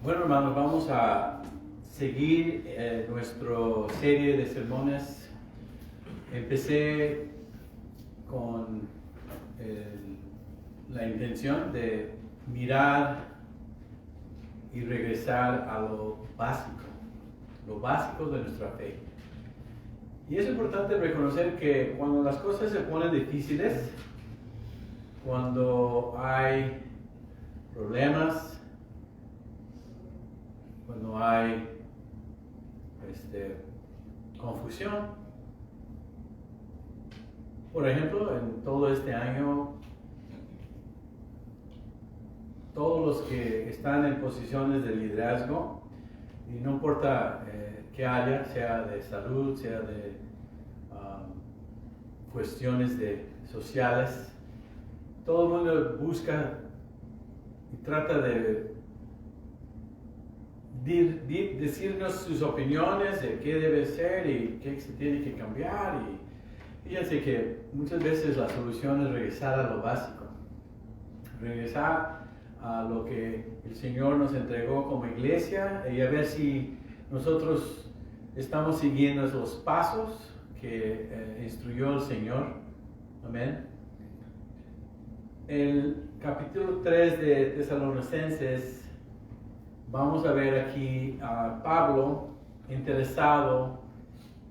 Bueno, hermanos, vamos a seguir nuestra serie de sermones. Empecé con la intención de mirar y regresar a lo básico de nuestra fe. Y es importante reconocer que cuando las cosas se ponen difíciles, cuando hay problemas, cuando hay confusión. Por ejemplo, en todo este año, todos los que están en posiciones de liderazgo, y no importa qué área, sea de salud, sea de cuestiones sociales, todo el mundo busca y trata de decirnos sus opiniones de qué debe ser y qué se tiene que cambiar. Y fíjense que muchas veces la solución es regresar a lo básico, regresar a lo que el Señor nos entregó como iglesia y a ver si nosotros estamos siguiendo los pasos que instruyó el Señor. Amén. El capítulo 3 de Tesalonicenses, vamos a ver aquí a Pablo interesado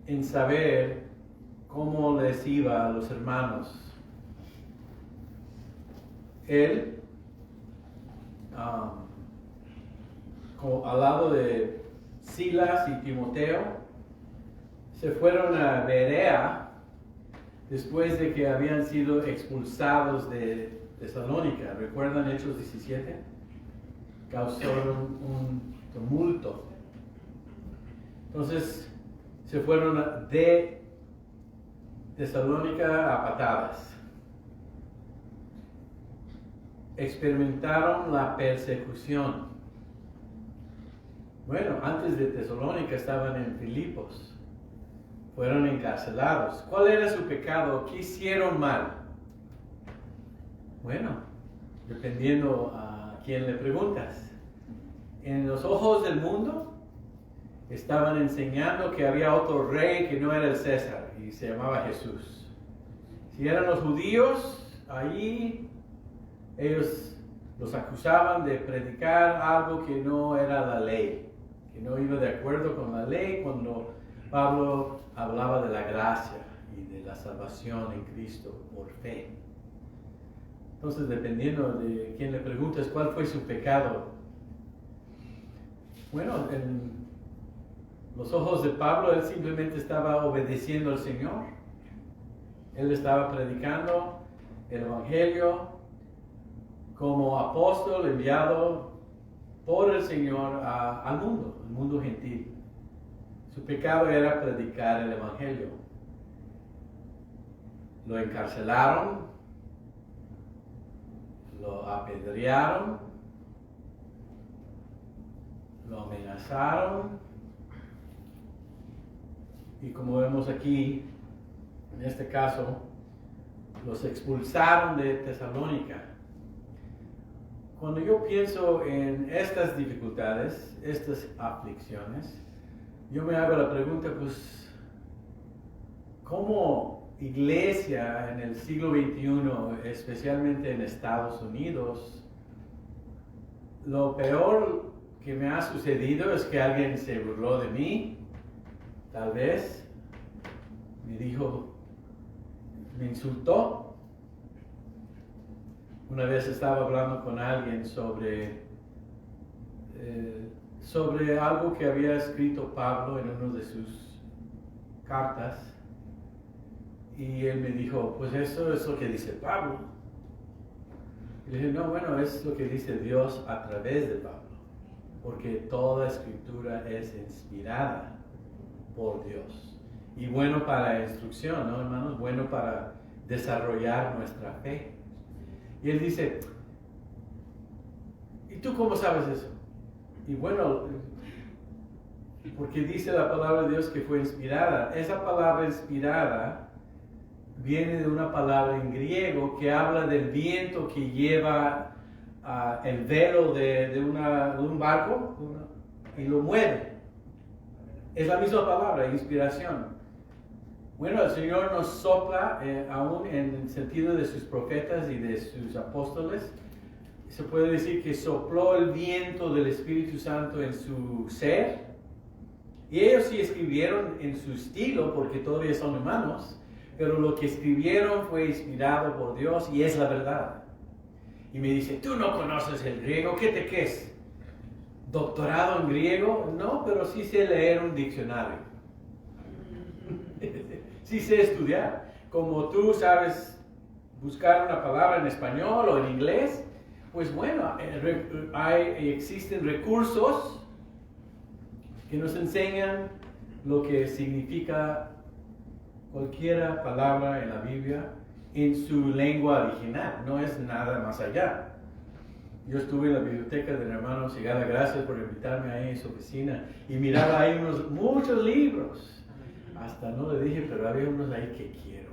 en saber cómo les iba a los hermanos. Él, al lado de Silas y Timoteo, se fueron a Berea después de que habían sido expulsados de Tesalónica. ¿Recuerdan Hechos 17? Causaron un tumulto. Entonces se fueron de Tesalónica a patadas. Experimentaron la persecución. Bueno, antes de Tesalónica estaban en Filipos. Fueron encarcelados. ¿Cuál era su pecado? ¿Qué hicieron mal? Bueno, dependiendo a quién le preguntas. En los ojos del mundo estaban enseñando que había otro rey que no era el César y se llamaba Jesús. Si eran los judíos, ahí ellos los acusaban de predicar algo que no era la ley, que no iba de acuerdo con la ley cuando Pablo hablaba de la gracia y de la salvación en Cristo por fe. Entonces, dependiendo de quién le preguntes cuál fue su pecado, bueno, en los ojos de Pablo, él simplemente estaba obedeciendo al Señor. Él estaba predicando el Evangelio como apóstol enviado por el Señor al mundo gentil. Su pecado era predicar el Evangelio. Lo encarcelaron, lo apedrearon, lo amenazaron, y como vemos aquí, en este caso, los expulsaron de Tesalónica. Cuando yo pienso en estas dificultades, estas aflicciones, yo me hago la pregunta, pues, ¿cómo iglesia en el siglo XXI, especialmente en Estados Unidos, lo peor que me ha sucedido es que alguien se burló de mí, tal vez, me dijo, me insultó? Una vez estaba hablando con alguien sobre algo que había escrito Pablo en una de sus cartas, y él me dijo, pues eso es lo que dice Pablo. Y le dije, no, bueno, es lo que dice Dios a través de Pablo, porque toda escritura es inspirada por Dios y bueno para instrucción, ¿no, hermanos? Bueno para desarrollar nuestra fe. Y él dice, ¿y tú cómo sabes eso? Y bueno, porque dice la palabra de Dios que fue inspirada. Esa palabra inspirada viene de una palabra en griego que habla del viento que lleva el velo de un barco y lo mueve. Es la misma palabra, inspiración. Bueno, el Señor nos sopla, aún en el sentido de sus profetas y de sus apóstoles. Se puede decir que sopló el viento del Espíritu Santo en su ser. Y ellos sí escribieron en su estilo, porque todavía son humanos, pero lo que escribieron fue inspirado por Dios y es la verdad. Y me dice, ¿tú no conoces el griego? ¿Qué te crees? ¿Doctorado en griego? No, pero sí sé leer un diccionario. Sí sé estudiar. Como tú sabes buscar una palabra en español o en inglés, pues bueno, existen recursos que nos enseñan lo que significa cualquier palabra en la Biblia en su lengua original. No es nada más allá. Yo estuve en la biblioteca del hermano Sigala, gracias por invitarme ahí en su oficina, y miraba ahí muchos libros. Hasta no le dije, pero había unos ahí que quiero.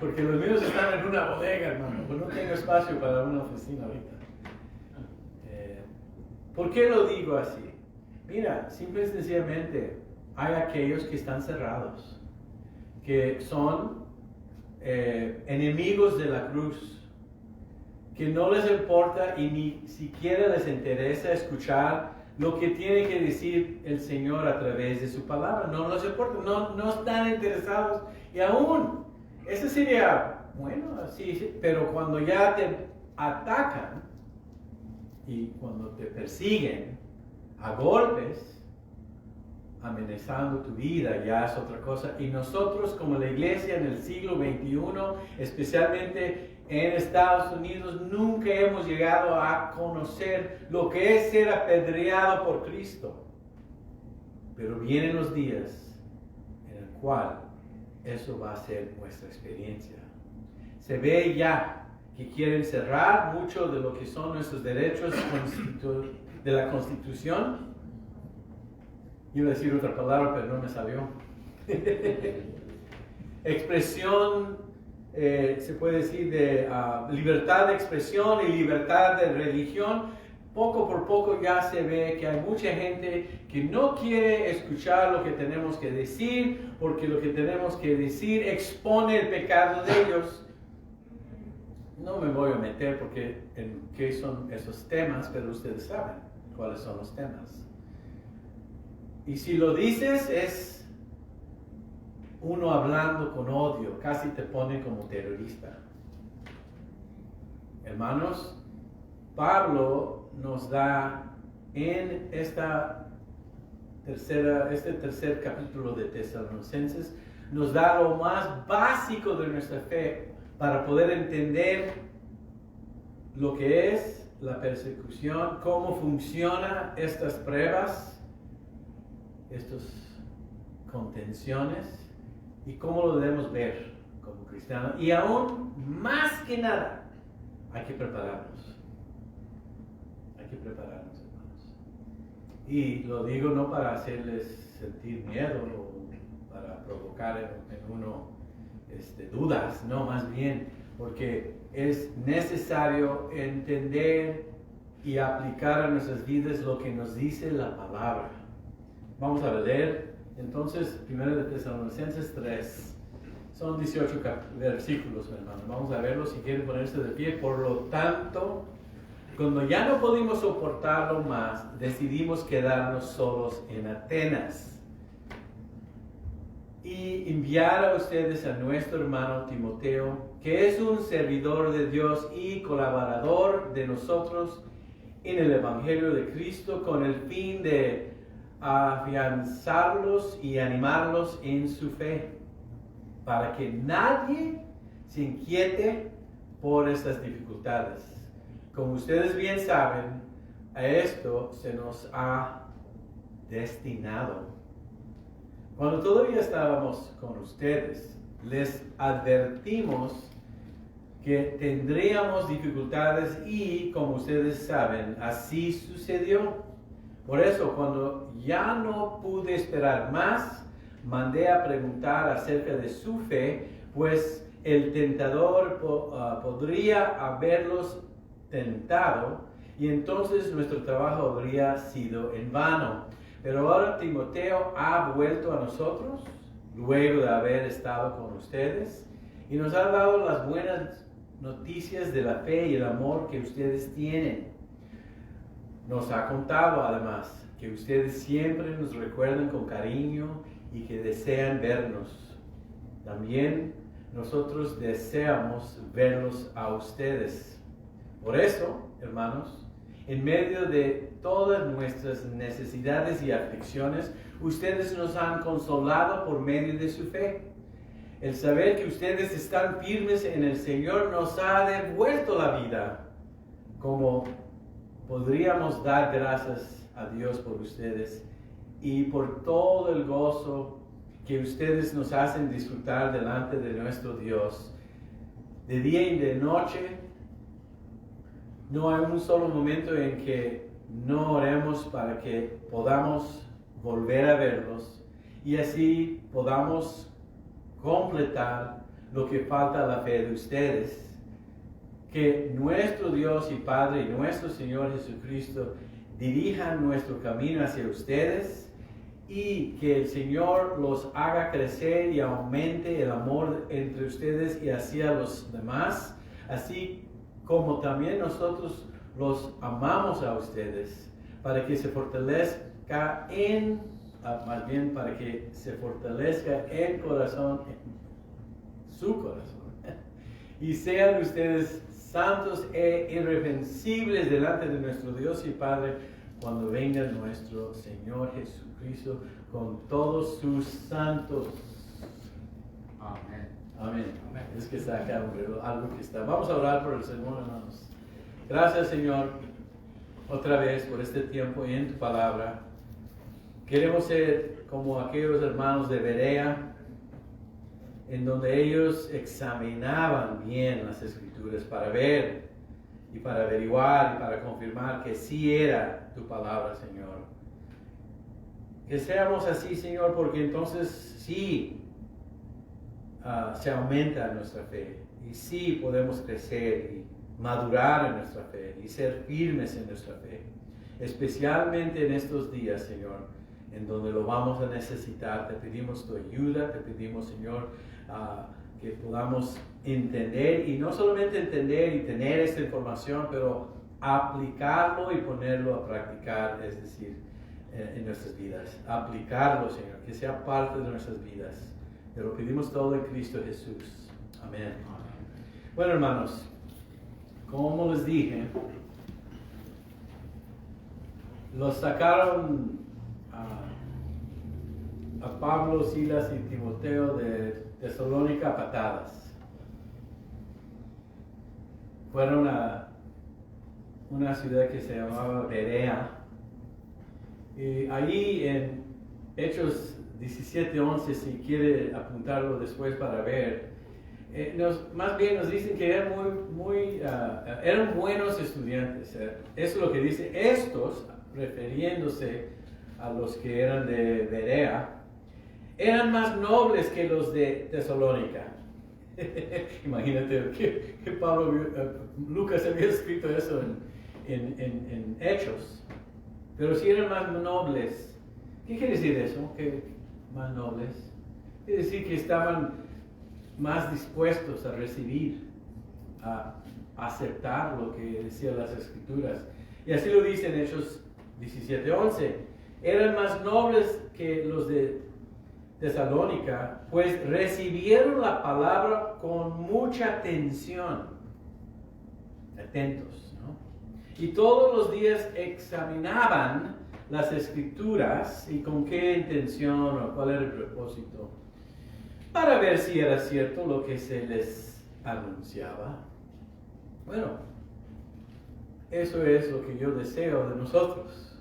Porque los míos están en una bodega, hermano, pues no tengo espacio para una oficina ahorita. ¿Por qué lo digo así? Mira, simple y sencillamente, hay aquellos que están cerrados, que son enemigos de la cruz, que no les importa y ni siquiera les interesa escuchar lo que tiene que decir el Señor a través de su palabra. No les importa, no están interesados. Y aún, eso sería, bueno, sí, pero cuando ya te atacan y cuando te persiguen a golpes, amenazando tu vida, ya es otra cosa. Y nosotros como la iglesia en el siglo XXI, especialmente en Estados Unidos, nunca hemos llegado a conocer lo que es ser apedreado por Cristo. Pero vienen los días en el cual eso va a ser nuestra experiencia. Se ve ya que quieren cerrar mucho de lo que son nuestros derechos de la Constitución. Iba a decir otra palabra, pero no me salió. Expresión, se puede decir, de libertad de expresión y libertad de religión. Poco por poco ya se ve que hay mucha gente que no quiere escuchar lo que tenemos que decir, porque lo que tenemos que decir expone el pecado de ellos. No me voy a meter porque en qué son esos temas, pero ustedes saben cuáles son los temas. Y si lo dices, es uno hablando con odio, casi te pone como terrorista. Hermanos, Pablo nos da en este tercer capítulo de Tesalonicenses, nos da lo más básico de nuestra fe para poder entender lo que es la persecución, cómo funcionan estas pruebas, estas contenciones y cómo lo debemos ver como cristianos. Y aún más que nada, hay que prepararnos. Hay que prepararnos, hermanos. Y lo digo no para hacerles sentir miedo o para provocar en uno dudas, no, más bien porque es necesario entender y aplicar a nuestras vidas lo que nos dice la palabra. Vamos a leer entonces 1 de Tesalonicenses 3. Son 18 versículos, hermanos. Vamos a verlo si quieren ponerse de pie. Por lo tanto, cuando ya no pudimos soportarlo más, decidimos quedarnos solos en Atenas y enviar a ustedes a nuestro hermano Timoteo, que es un servidor de Dios y colaborador de nosotros en el Evangelio de Cristo, con el fin de afianzarlos y animarlos en su fe, para que nadie se inquiete por estas dificultades. Como ustedes bien saben, a esto se nos ha destinado. Cuando todavía estábamos con ustedes, les advertimos que tendríamos dificultades y, como ustedes saben, así sucedió. Por eso, cuando ya no pude esperar más, mandé a preguntar acerca de su fe, pues el tentador podría haberlos tentado y entonces nuestro trabajo habría sido en vano. Pero ahora Timoteo ha vuelto a nosotros luego de haber estado con ustedes y nos ha dado las buenas noticias de la fe y el amor que ustedes tienen. Nos ha contado además que ustedes siempre nos recuerdan con cariño y que desean vernos. También nosotros deseamos verlos a ustedes. Por eso, hermanos, en medio de todas nuestras necesidades y aflicciones, ustedes nos han consolado por medio de su fe. El saber que ustedes están firmes en el Señor nos ha devuelto la vida. Como podríamos dar gracias a Dios por ustedes y por todo el gozo que ustedes nos hacen disfrutar delante de nuestro Dios. De día y de noche, no hay un solo momento en que no oremos para que podamos volver a verlos y así podamos completar lo que falta a la fe de ustedes. Que nuestro Dios y Padre y nuestro Señor Jesucristo dirijan nuestro camino hacia ustedes y que el Señor los haga crecer y aumente el amor entre ustedes y hacia los demás, así como también nosotros los amamos a ustedes, para que se fortalezca para que se fortalezca el corazón, su corazón, y sean ustedes santos e irreprensibles delante de nuestro Dios y Padre cuando venga nuestro Señor Jesucristo con todos sus santos. Amén. Amén. Es que está acá algo que está. Vamos a orar por el Señor, hermanos. Gracias, Señor, otra vez por este tiempo y en tu palabra. Queremos ser como aquellos hermanos de Berea, en donde ellos examinaban bien las Escrituras para ver y para averiguar y para confirmar que sí era tu palabra, Señor. Que seamos así, Señor, porque entonces sí se aumenta nuestra fe y sí podemos crecer y madurar en nuestra fe y ser firmes en nuestra fe, especialmente en estos días, Señor, en donde lo vamos a necesitar. Te pedimos tu ayuda, te pedimos, Señor, que podamos entender, y no solamente entender y tener esta información, pero aplicarlo y ponerlo a practicar, es decir, en nuestras vidas. Aplicarlo, Señor, que sea parte de nuestras vidas. Te lo pedimos todo en Cristo Jesús. Amén. Bueno, hermanos, como les dije, los sacaron a Pablo, Silas y Timoteo de Tesalónica a patadas. Fueron a una ciudad que se llamaba Berea. Y allí en Hechos 17:11, si quiere apuntarlo después para ver, más bien nos dicen que eran eran buenos estudiantes. Eso es lo que dice estos, refiriéndose a los que eran de Berea. Eran más nobles que los de Tesalónica. Imagínate que Lucas había escrito eso en Hechos. Pero si eran más nobles. ¿Qué quiere decir eso? ¿Qué más nobles? Quiere decir que estaban más dispuestos a recibir, a aceptar lo que decían las Escrituras. Y así lo dice en Hechos 17:11. Eran más nobles que los de Tesalónica, pues recibieron la palabra con mucha atención. Atentos, ¿no? Y todos los días examinaban las Escrituras. ¿Y con qué intención o cuál era el propósito? Para ver si era cierto lo que se les anunciaba. Bueno, eso es lo que yo deseo de nosotros.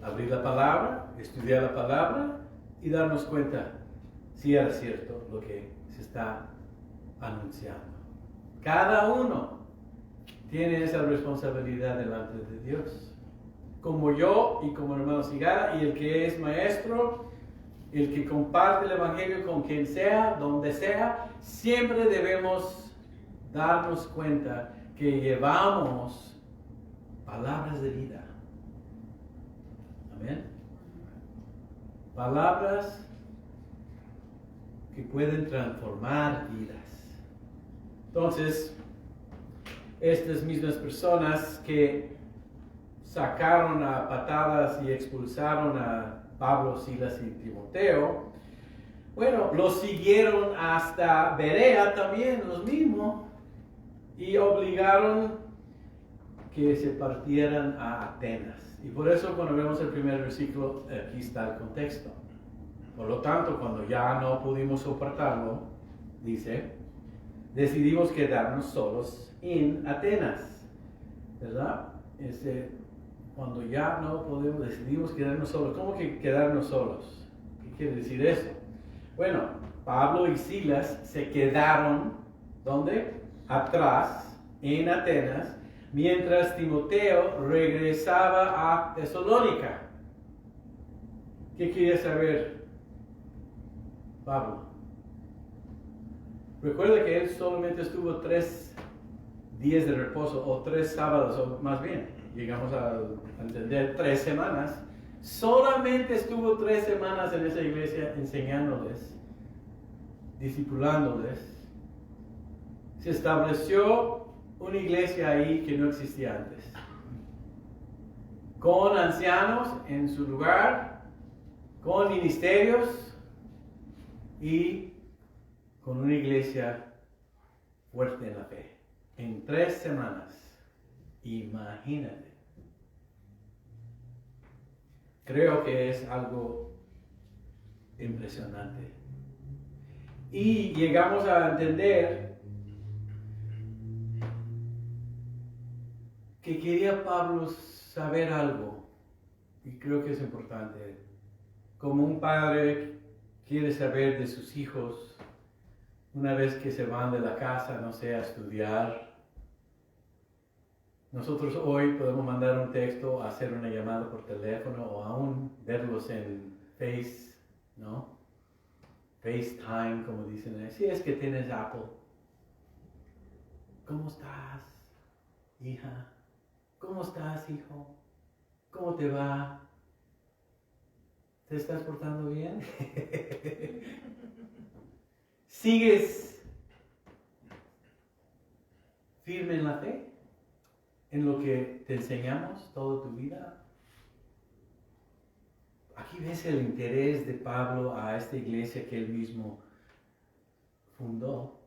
Abrir la palabra, estudiar la palabra y darnos cuenta si era cierto lo que se está anunciando. Cada uno tiene esa responsabilidad delante de Dios. Como yo y como hermano Sigara y el que es maestro, el que comparte el Evangelio con quien sea, donde sea, siempre debemos darnos cuenta que llevamos palabras de vida. Amén. Palabras que pueden transformar vidas. Entonces, estas mismas personas que sacaron a patadas y expulsaron a Pablo, Silas y Timoteo, bueno, los siguieron hasta Berea también, los mismos, y obligaron que se partieran a Atenas. Y por eso cuando vemos el primer versículo, aquí está el contexto. Por lo tanto, cuando ya no pudimos soportarlo, dice, decidimos quedarnos solos en Atenas. ¿Verdad? Cuando ya no podemos, decidimos quedarnos solos. ¿Cómo que quedarnos solos? ¿Qué quiere decir eso? Bueno, Pablo y Silas se quedaron, ¿dónde? Atrás, en Atenas, mientras Timoteo regresaba a Tesalónica. ¿Qué quería saber Pablo? Recuerda que él solamente estuvo 3 días de reposo, o 3 sábados, o más bien, llegamos a entender 3 semanas. Solamente estuvo 3 semanas en esa iglesia enseñándoles, discipulándoles. Se estableció una iglesia ahí que no existía antes, con ancianos en su lugar, con ministerios y con una iglesia fuerte en la fe. En 3 semanas, imagínate. Creo que es algo impresionante. Y llegamos a entender que quería Pablo saber algo, y creo que es importante. Como un padre quiere saber de sus hijos una vez que se van de la casa, no sé, a estudiar. Nosotros hoy podemos mandar un texto, hacer una llamada por teléfono o aún verlos en Face, ¿no? FaceTime, como dicen. Si es que tienes Apple. ¿Cómo estás, hija? ¿Cómo estás, hijo? ¿Cómo te va? ¿Te estás portando bien? ¿Sigues firme en la fe? ¿En lo que te enseñamos toda tu vida? Aquí ves el interés de Pablo a esta iglesia que él mismo fundó.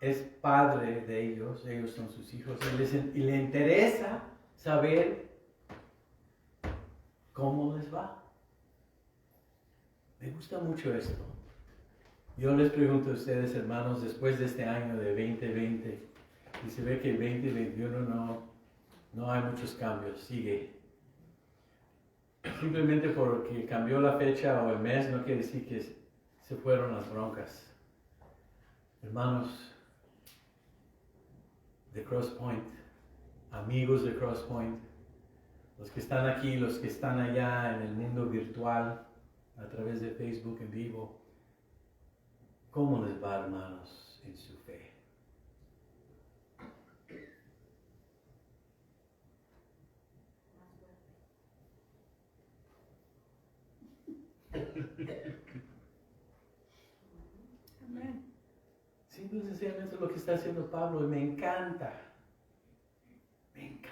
Es padre de ellos, ellos son sus hijos, y le interesa saber cómo les va. Me gusta mucho esto. Yo les pregunto a ustedes, hermanos, después de este año de 2020, y se ve que el 2021 no hay muchos cambios, sigue. Simplemente porque cambió la fecha o el mes no quiere decir que se fueron las broncas. Hermanos de Crosspoint, amigos de Crosspoint, los que están aquí, los que están allá en el mundo virtual, a través de Facebook en vivo, ¿cómo les va, hermanos, en su fe? Amén. Simple y sencillamente lo que está haciendo Pablo, y me encanta. Me encanta.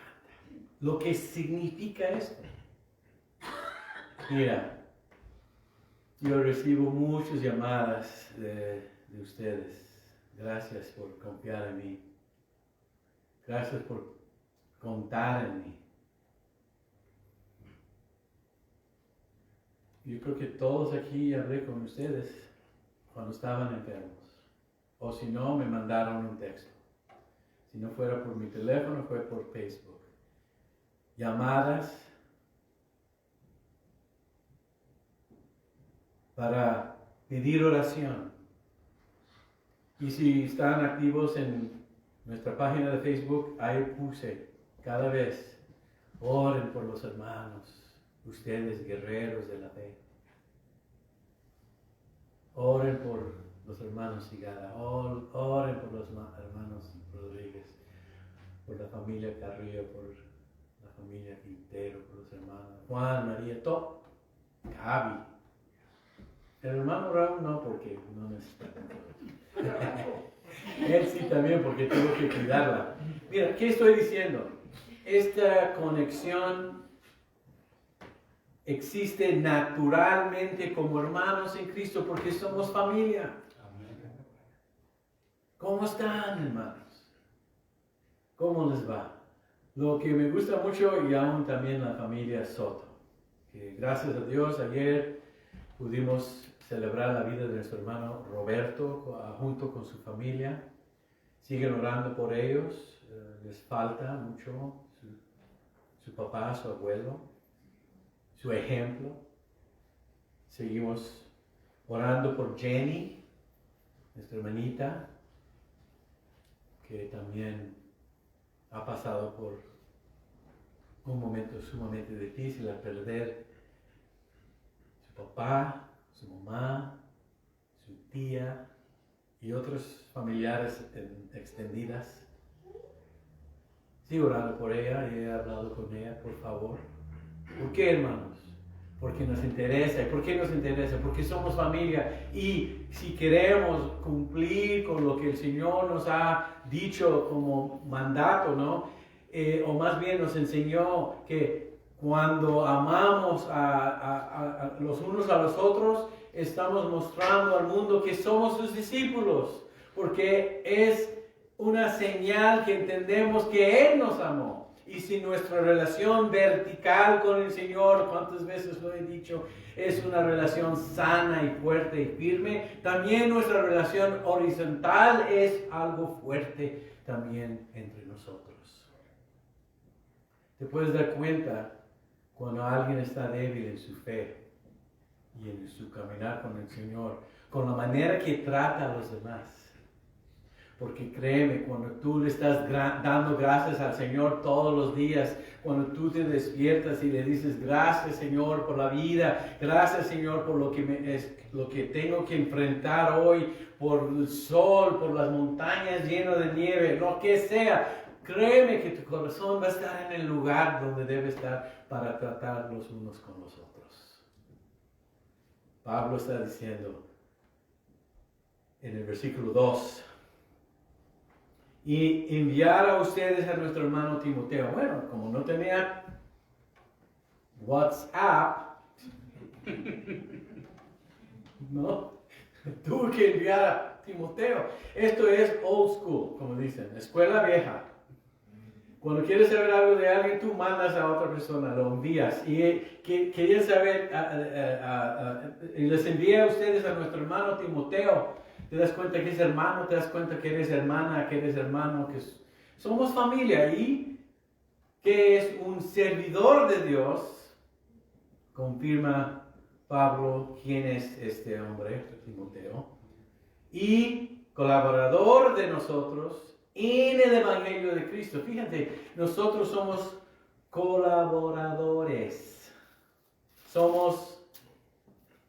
Lo que significa esto. Mira, yo recibo muchas llamadas de ustedes. Gracias por confiar en mí. Gracias por contar en mí. Yo creo que todos aquí hablé con ustedes cuando estaban enfermos. O si no, me mandaron un texto. Si no fuera por mi teléfono, fue por Facebook. Llamadas para pedir oración. Y si están activos en nuestra página de Facebook, ahí puse cada vez, oren por los hermanos, ustedes guerreros de la fe. Oren por los hermanos Sigara, oren por los hermanos Rodríguez, por la familia Carrillo, por la familia Quintero, por los hermanos Juan, María, todo. Gaby. El hermano Raúl no, porque no necesita. Él sí también, porque tengo que cuidarla. Mira, ¿qué estoy diciendo? Esta conexión existe naturalmente como hermanos en Cristo porque somos familia. ¿Cómo están, hermanos? ¿Cómo les va? Lo que me gusta mucho y aún también la familia Soto. Que gracias a Dios ayer pudimos celebrar la vida de nuestro hermano Roberto junto con su familia. Siguen orando por ellos. Les falta mucho su papá, su abuelo, su ejemplo. Seguimos orando por Jenny, nuestra hermanita, que también ha pasado por un momento sumamente difícil al perder su papá, su mamá, su tía y otros familiares extendidas. Sigo orando por ella y he hablado con ella, por favor. ¿Por qué, hermanos? Porque nos interesa. ¿Y por qué nos interesa? Porque somos familia y si queremos cumplir con lo que el Señor nos ha dicho como mandato, ¿no? O más bien nos enseñó que cuando amamos a los unos a los otros, estamos mostrando al mundo que somos sus discípulos, porque es una señal que entendemos que Él nos amó. Y si nuestra relación vertical con el Señor, cuántas veces lo he dicho, es una relación sana y fuerte y firme, también nuestra relación horizontal es algo fuerte también entre nosotros. Te puedes dar cuenta cuando alguien está débil en su fe y en su caminar con el Señor, con la manera que trata a los demás. Porque créeme, cuando tú le estás dando gracias al Señor todos los días, cuando tú te despiertas y le dices gracias Señor por la vida, gracias Señor por lo que tengo que enfrentar hoy, por el sol, por las montañas llenas de nieve, lo que sea, créeme que tu corazón va a estar en el lugar donde debe estar para tratar los unos con los otros. Pablo está diciendo en el versículo 2, y enviar a ustedes a nuestro hermano Timoteo. Bueno, como no tenía WhatsApp, no, tuve que enviar a Timoteo. Esto es old school, como dicen, escuela vieja. Cuando quieres saber algo de alguien, tú mandas a otra persona, lo envías. Y querían saber, y les envié a ustedes a nuestro hermano Timoteo. Te das cuenta que es hermano, te das cuenta que eres hermana, que eres hermano, que somos familia y que es un servidor de Dios. Confirma Pablo quién es este hombre, Timoteo, y colaborador de nosotros en el Evangelio de Cristo. Fíjate, nosotros somos colaboradores.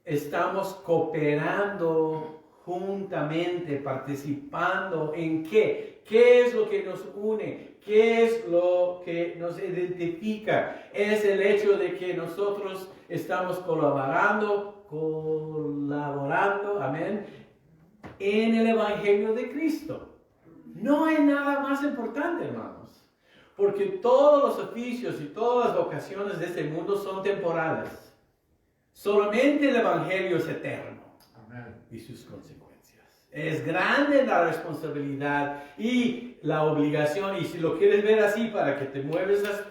Estamos cooperando juntamente, participando en qué. ¿Qué es lo que nos une? ¿Qué es lo que nos identifica? Es el hecho de que nosotros estamos colaborando, amén, en el Evangelio de Cristo. No hay nada más importante, hermanos, porque todos los oficios y todas las vocaciones de este mundo son temporales. Solamente el Evangelio es eterno. Amén. Y sus consecuencias. Es grande la responsabilidad y la obligación, y si lo quieres ver así para que te mueves las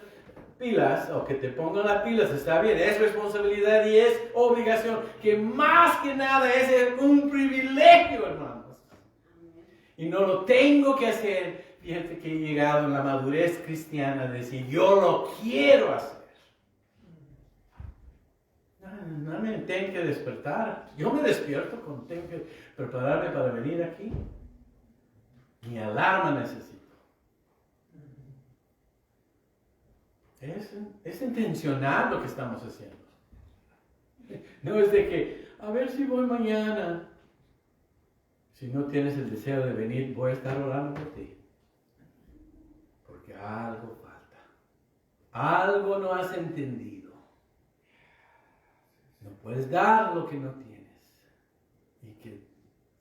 pilas o que te pongan las pilas, está bien, es responsabilidad y es obligación, que más que nada es un privilegio, hermanos. Y no lo tengo que hacer. Fíjate que he llegado en la madurez cristiana de decir, yo lo quiero hacer. No me tengo que despertar. Yo me despierto cuando tengo que prepararme para venir aquí. Mi alarma necesito. Es intencional lo que estamos haciendo. No es de que, a ver si voy mañana. si no tienes el deseo de venir, voy a estar orando por ti. Porque algo falta. Algo no has entendido. No puedes dar lo que no tienes. Y que el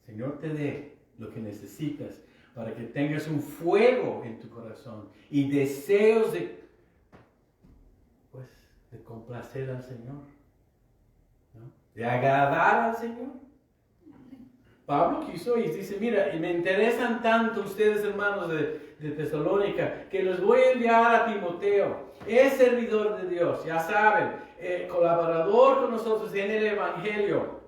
Señor te dé lo que necesitas para que tengas un fuego en tu corazón y deseos de complacer al Señor, ¿no? De agradar al Señor. Pablo quiso y dice, mira, y me interesan tanto ustedes, hermanos de Tesalónica, que los voy a enviar a Timoteo. Es servidor de Dios, ya saben, colaborador con nosotros en el Evangelio.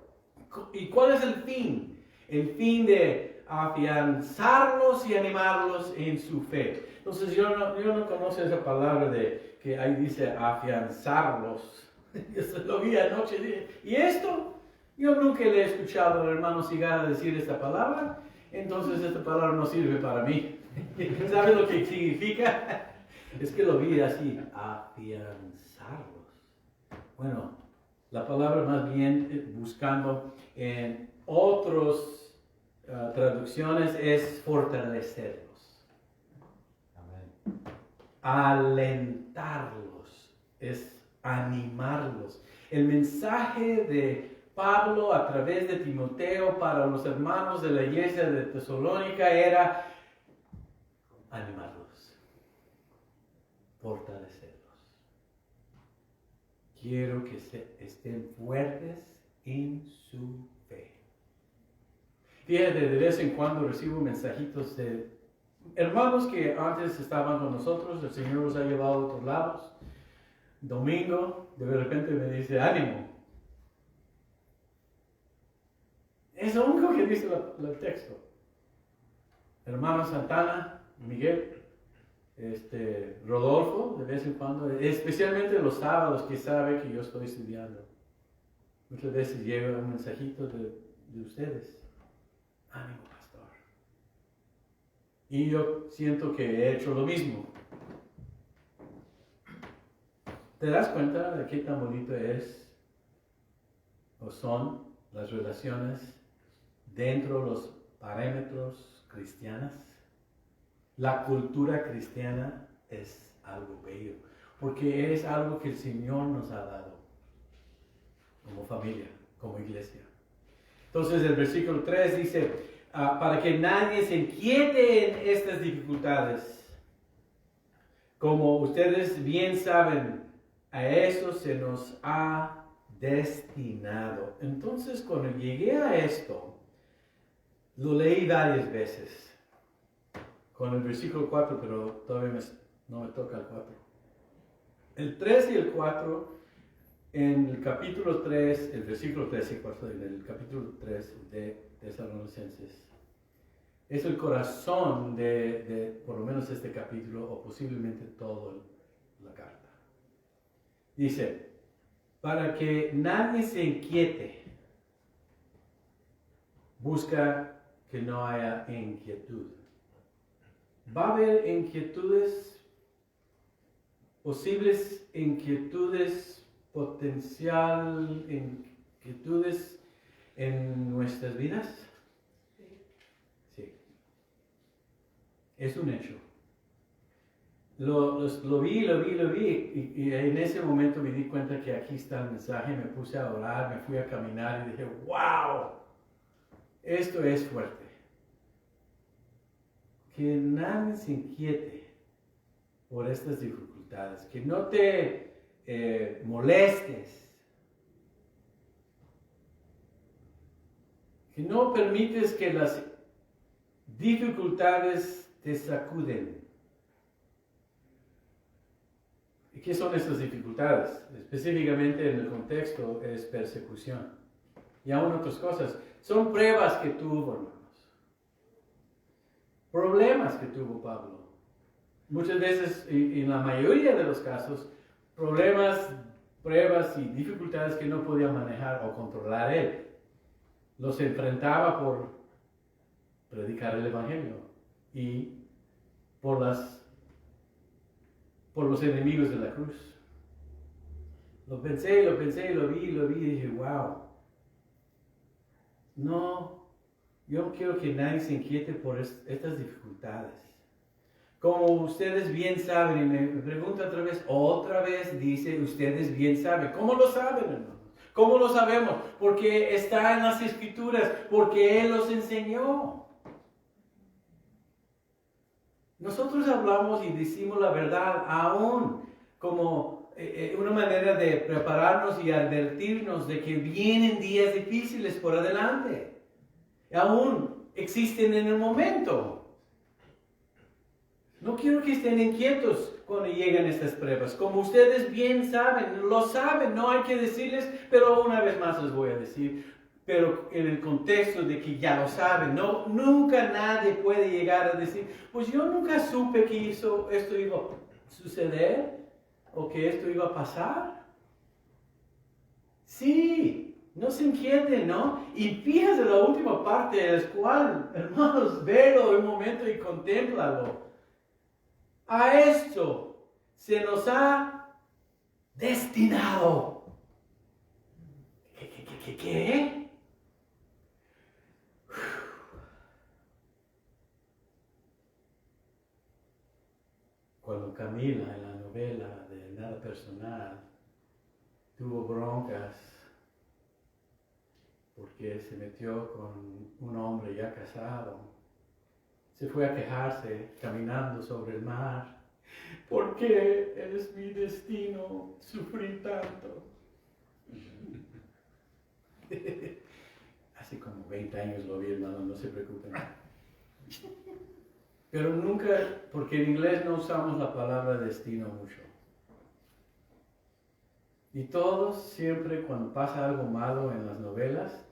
¿Y cuál es el fin? El fin de afianzarlos y animarlos en su fe. Entonces yo no conozco esa palabra de que ahí dice afianzarlos. Yo lo vi anoche y dije, ¿y esto? Yo nunca le he escuchado al hermano Cigara decir esta palabra, entonces esta palabra no sirve para mí. ¿Sabe lo que significa? Es que lo vi así, afianzarlos. Bueno, la palabra más bien buscando en otras traducciones es fortalecerlos. Amén. Alentarlos, es animarlos. El mensaje de Pablo a través de Timoteo para los hermanos de la iglesia de Tesalónica era animarlos, fortalecerlos. Quiero que estén fuertes en su fe. Fíjate, de vez en cuando recibo mensajitos de hermanos que antes estaban con nosotros, el Señor los ha llevado a otros lados. Domingo, de repente me dice, ánimo. Es lo único que dice el texto. Hermano Santana, Miguel, Rodolfo, de vez en cuando, especialmente los sábados que sabe que yo estoy estudiando. Muchas veces llega un mensajito de ustedes. Ánimo, pastor. Y yo siento que he hecho lo mismo. ¿Te das cuenta de qué tan bonito es o son las relaciones dentro de los parámetros cristianos? La cultura cristiana es algo bello, porque es algo que el Señor nos ha dado como familia, como iglesia. Entonces el versículo 3 dice, para que nadie se inquiete en estas dificultades. Como ustedes bien saben, a eso se nos ha destinado. Entonces cuando llegué a esto, lo leí varias veces. Con el versículo 4, pero todavía no me toca el 4. El 3 y el 4, en el capítulo 3, el versículo 3 y 4, en el capítulo 3 de Tesalonicenses, es el corazón de por lo menos este capítulo, o posiblemente toda la carta. Dice, para que nadie se inquiete, busca que no haya inquietud. Va a haber inquietudes, posibles inquietudes, potencial inquietudes en nuestras vidas. Sí. Es un hecho. Lo vi y en ese momento me di cuenta que aquí está el mensaje, me puse a orar, me fui a caminar y dije, wow, esto es fuerte. Que nadie se inquiete por estas dificultades, que no te molestes, que no permites que las dificultades te sacuden. ¿Y qué son estas dificultades? Específicamente en el contexto es persecución. Y aún otras cosas. Son pruebas que tuvo, hermanos. Problemas que tuvo Pablo. Muchas veces, y en la mayoría de los casos, problemas, pruebas y dificultades que no podía manejar o controlar él. Los enfrentaba por predicar el Evangelio y por los enemigos de la cruz. Lo pensé, lo vi y dije, wow. No Yo no quiero que nadie se inquiete por estas dificultades. Como ustedes bien saben, y me pregunto otra vez dice, ustedes bien saben. ¿Cómo lo saben, hermanos? ¿Cómo lo sabemos? Porque está en las Escrituras, porque Él los enseñó. Nosotros hablamos y decimos la verdad aún como una manera de prepararnos y advertirnos de que vienen días difíciles por adelante. Aún existen en el momento. No quiero que estén inquietos cuando lleguen estas pruebas. Como ustedes bien saben, lo saben, no hay que decirles, pero una vez más les voy a decir, pero en el contexto de que ya lo saben, no, nunca nadie puede llegar a decir, pues yo nunca supe que esto iba a suceder o que esto iba a pasar. Sí, no se inquieten, ¿no? Y fíjense la última parte, es cual, hermanos, velo un momento y contémplalo. A esto se nos ha destinado. ¿Qué? Cuando Camila en la novela de Nada Personal tuvo broncas porque se metió con un hombre ya casado, se fue a quejarse caminando sobre el mar. ¿Por qué es mi destino sufrir tanto? Hace como 20 años lo vi, hermano, no se preocupen. Pero nunca, porque en inglés no usamos la palabra destino mucho. Y todos siempre cuando pasa algo malo en las novelas,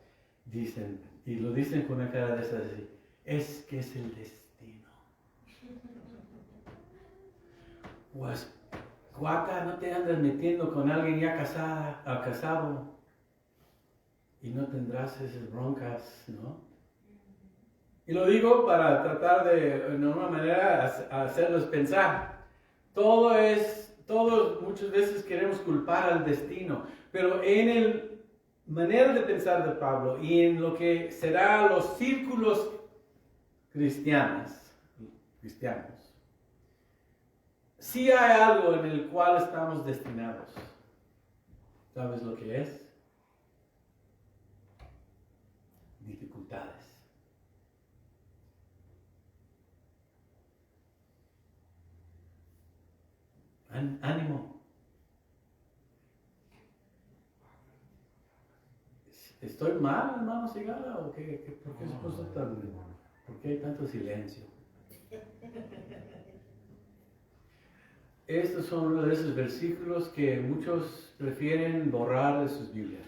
dicen, y lo dicen con una cara de esas así, es que es el destino. Pues, guaca, no te andas metiendo con alguien ya casado y no tendrás esas broncas, ¿no? Y lo digo para tratar de una manera hacerlos pensar. Todos muchas veces queremos culpar al destino, pero en el manera de pensar de Pablo y en lo que será los círculos cristianos, sí hay algo en el cual estamos destinados. ¿Sabes lo que es? Dificultades. Ánimo. ¿Estoy mal, hermano Sigala? ¿O qué? ¿Por qué ¿por qué hay tanto silencio? Estos son uno de esos versículos que muchos prefieren borrar de sus Biblias.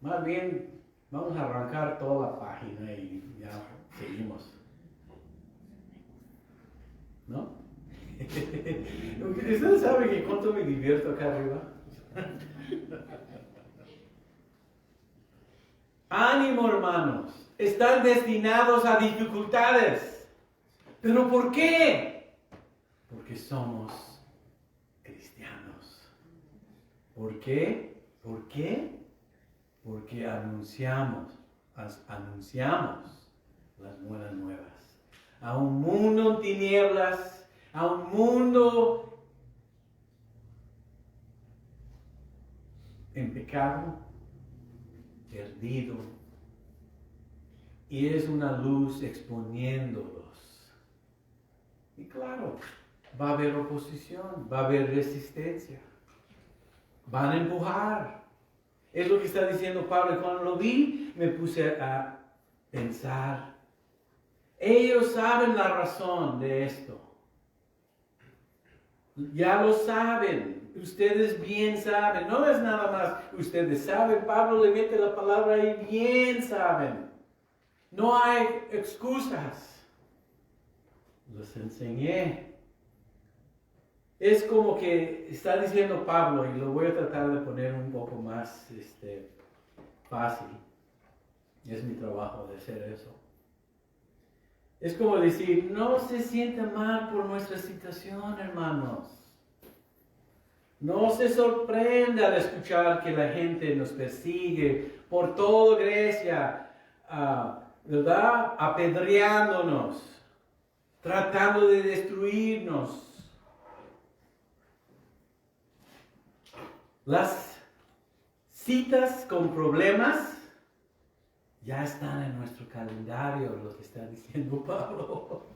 Más bien, vamos a arrancar toda la página y ya seguimos. ¿No? ¿Ustedes saben que cuánto me divierto acá arriba? Ánimo, hermanos. Están destinados a dificultades. ¿Pero por qué? Porque somos cristianos. ¿Por qué? ¿Por qué? Porque anunciamos las buenas nuevas. A un mundo en tinieblas, a un mundo en pecado, perdido. Y es una luz exponiéndolos. Y claro, va a haber oposición, va a haber resistencia. Van a empujar. Es lo que está diciendo Pablo. Y cuando lo vi, me puse a pensar. Ellos saben la razón de esto. Ya lo saben. Ustedes bien saben. No es nada más. Ustedes saben. Pablo le mete la palabra y bien saben. No hay excusas. Los enseñé. Es como que está diciendo Pablo, y lo voy a tratar de poner un poco más fácil. Es mi trabajo de hacer eso. Es como decir, no se sientan mal por nuestra situación, hermanos. No se sorprenda al escuchar que la gente nos persigue por toda Grecia. ¿verdad? Apedreándonos, tratando de destruirnos. Las citas con problemas ya están en nuestro calendario, lo que está diciendo Pablo.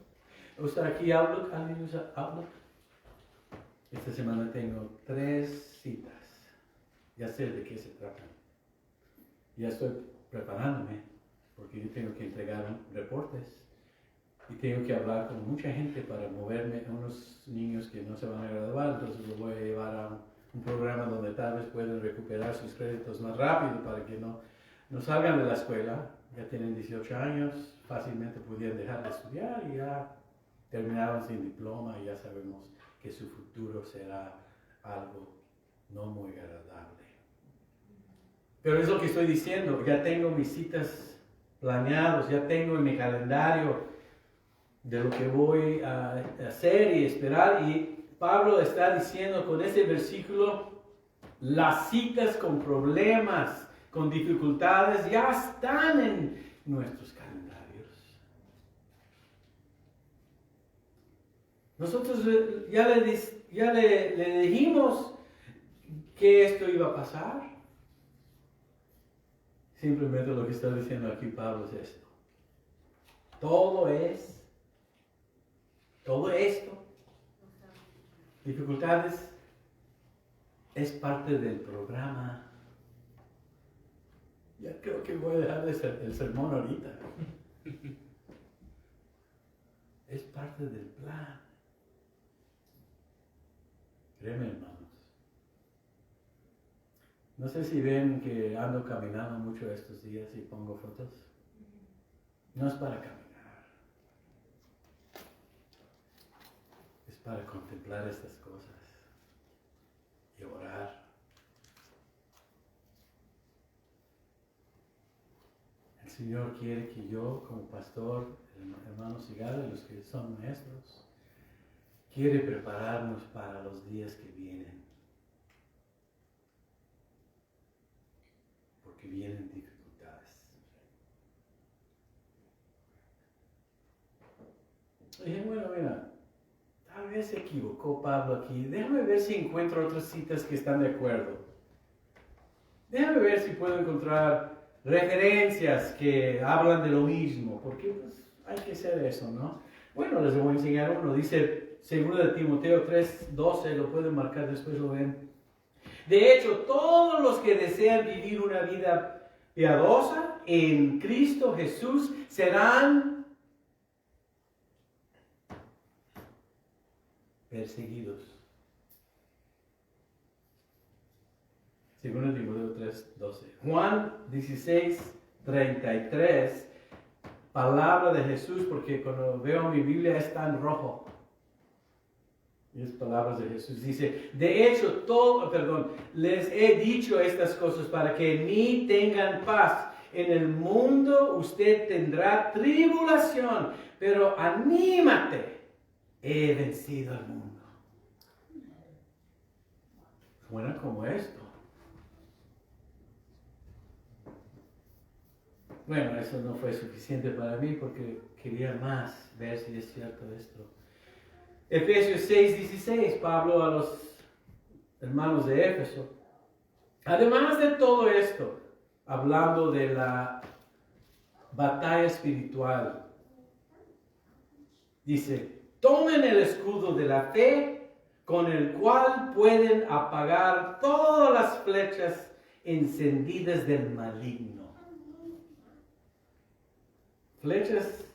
¿Usa aquí Outlook? ¿Alguien usa Outlook? Esta semana tengo 3 citas. Ya sé de qué se trata. Ya estoy preparándome, porque yo tengo que entregar reportes y tengo que hablar con mucha gente para moverme a unos niños que no se van a graduar, entonces los voy a llevar a un programa donde tal vez pueden recuperar sus créditos más rápido para que no salgan de la escuela, ya tienen 18 años, fácilmente pudieran dejar de estudiar y ya terminaron sin diploma y ya sabemos que su futuro será algo no muy agradable. Pero es lo que estoy diciendo, ya tengo mis citas planeadas, ya tengo en mi calendario de lo que voy a hacer y esperar. Y Pablo está diciendo con ese versículo, las citas con problemas, con dificultades, ya están en nuestros calendarios. Nosotros ya le dijimos que esto iba a pasar. Simplemente lo que está diciendo aquí Pablo es esto. Todo esto, dificultades, es parte del programa. Ya creo que voy a dejar el sermón ahorita. Es parte del plan. Créeme, hermanos. No sé si ven que ando caminando mucho estos días y pongo fotos. No es para caminar. Es para contemplar estas cosas y orar. El Señor quiere que yo, como pastor, el hermano Sigal y los que son maestros, quiere prepararnos para los días que vienen. Porque vienen dificultades. Dije, bueno, mira, tal vez se equivocó Pablo aquí. Déjame ver si encuentro otras citas que están de acuerdo. Déjame ver si puedo encontrar referencias que hablan de lo mismo, porque pues, hay que hacer eso, ¿no? Bueno, les voy a enseñar uno. Dice 2 Timoteo 3:12, lo pueden marcar, después lo ven. De hecho, todos los que desean vivir una vida piadosa en Cristo Jesús serán perseguidos. 2 Timoteo 3:12. Juan 16:33, palabra de Jesús, porque cuando veo mi Biblia está en rojo. Y es palabras de Jesús. Dice, de hecho, les he dicho estas cosas para que en mí tengan paz. En el mundo usted tendrá tribulación, pero anímate, he vencido al mundo. Suena como esto. Bueno, eso no fue suficiente para mí porque quería más ver si es cierto esto. Efesios 6:16, Pablo a los hermanos de Éfeso. Además de todo esto, hablando de la batalla espiritual, dice, tomen el escudo de la fe con el cual pueden apagar todas las flechas encendidas del maligno. Flechas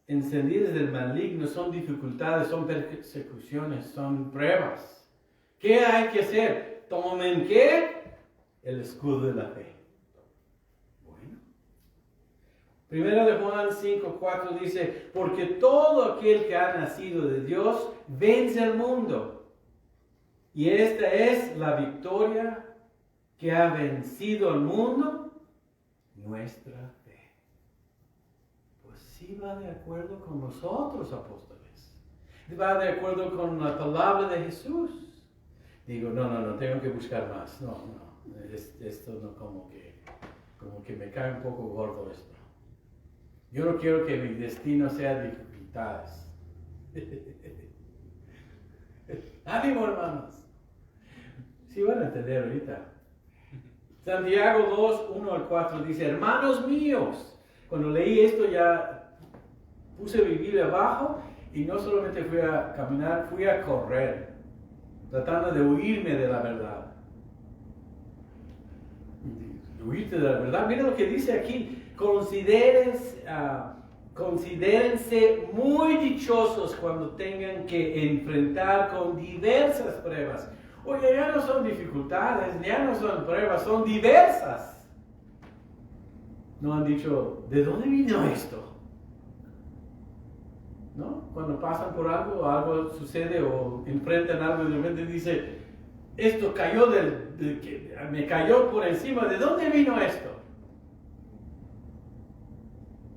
encendidas del maligno son dificultades, son persecuciones, son pruebas. ¿Qué hay que hacer? Tomen ¿qué? El escudo de la fe. Bueno. Primera de Juan 5:4 dice, porque todo aquel que ha nacido de Dios vence al mundo. Y esta es la victoria que ha vencido al mundo, nuestra fe. Sí va de acuerdo con los otros apóstoles. Va de acuerdo con la palabra de Jesús. Digo, no, tengo que buscar más. No, esto no como que como que me cae un poco gordo esto. Yo no quiero que mi destino sea dificultades. Ánimo, hermanos. Sí van a entender ahorita. Santiago 2, 1 al 4 dice, hermanos míos, cuando leí esto ya puse mi Biblia abajo y no solamente fui a caminar, fui a correr, tratando de huirme de la verdad. Huirte de la verdad. Mira lo que dice aquí. Considérense muy dichosos cuando tengan que enfrentar con diversas pruebas. Oye, ya no son dificultades, ya no son pruebas, son diversas. No han dicho, ¿de dónde vino esto? ¿No? Cuando pasan por algo sucede o enfrentan algo y de repente dice, esto cayó me cayó por encima, ¿de dónde vino esto?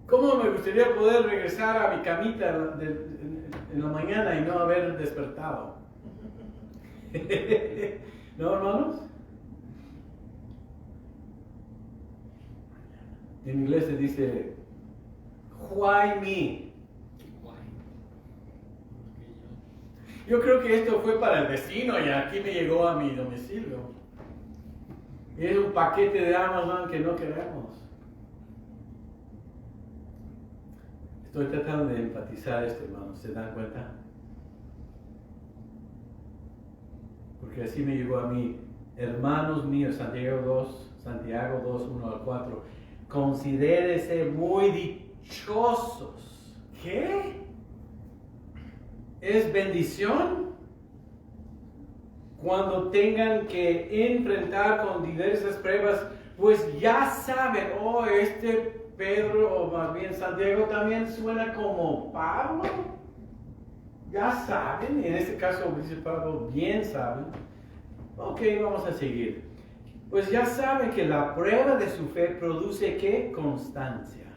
¿Cómo me gustaría poder regresar a mi camita en la mañana y no haber despertado? ¿No, hermanos? En inglés se dice, why me? Yo creo que esto fue para el vecino y aquí me llegó a mi domicilio. Es un paquete de Amazon que no queremos. Estoy tratando de enfatizar esto, hermanos. ¿Se dan cuenta? Porque así me llegó a mí. Hermanos míos, Santiago 2, 1 al 4. Considérese muy dichosos. ¿Qué? ¿Es bendición? Cuando tengan que enfrentar con diversas pruebas, pues ya saben, Pedro, o más bien Santiago también suena como Pablo. Ya saben, en este caso dice Pablo, bien saben. Ok, vamos a seguir. Pues ya saben que la prueba de su fe produce ¿qué? Constancia.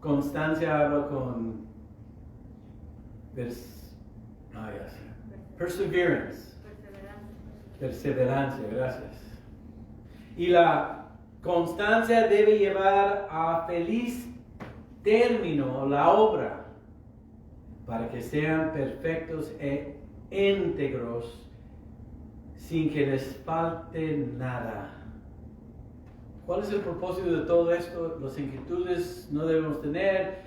Constancia habla con perseverance. Perseverancia, gracias. Y la constancia debe llevar a feliz término la obra para que sean perfectos e íntegros sin que les falte nada. ¿Cuál es el propósito de todo esto? Las inquietudes no debemos tener,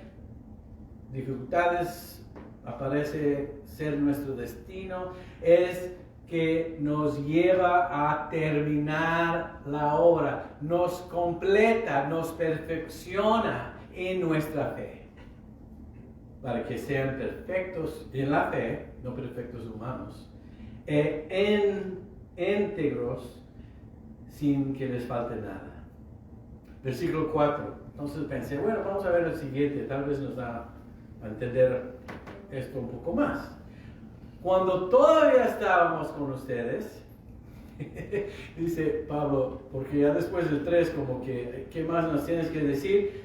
dificultades aparece ser nuestro destino, es que nos lleva a terminar la obra, nos completa, nos perfecciona en nuestra fe, para que sean perfectos en la fe, no perfectos humanos, íntegros sin que les falte nada. Versículo 4. Entonces pensé, bueno, vamos a ver el siguiente, tal vez nos da a entender esto un poco más. Cuando todavía estábamos con ustedes, dice Pablo, porque ya después del 3, como que, ¿qué más nos tienes que decir?